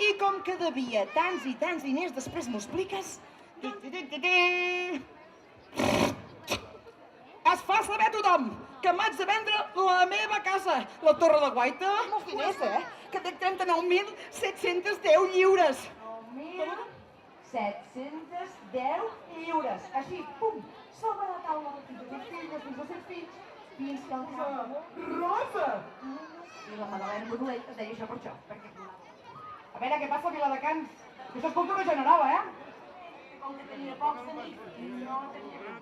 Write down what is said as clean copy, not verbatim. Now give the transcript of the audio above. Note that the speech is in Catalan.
I com que devia tants i tants diners, després m'ho expliques? Es fa saber a tothom que m'haig de vendre la meva casa, la Torre de Guaita. Molts diners, Que té 39.710 lliures. 9.710 lliures. Així, pum, sobre la taula dels fills, dels fills, fins que el cap... Rosa! I la Madalena Modolell es deia això per això. A veure, què passa a Viladecans? Això és cultura general, Com que tenia pocs amics, no tenia cap.